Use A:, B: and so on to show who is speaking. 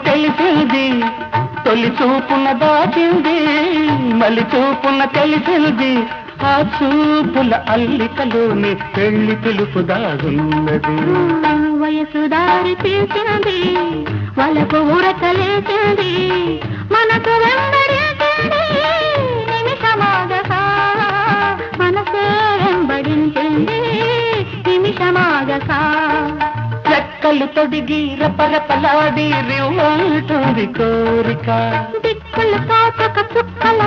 A: తెలిసింది, తొలి చూపున దాచింది, మలి చూపున తెలిసింది. ఆ చూపుల అల్లికలోని పెళ్లి పిలుపు దాగున్నది.
B: వయసు దారి తీసింది, వలకు ఉరకలేసింది, మనకు వెంబడించింది నిమిషమాగక, మనసే వెంబడించింది నిమిషమాగక.
A: రెక్కలు తొడిగి రపరపలాడి రివ్వంటుంది కోరిక,
B: దిక్కులు కాచక చుక్కల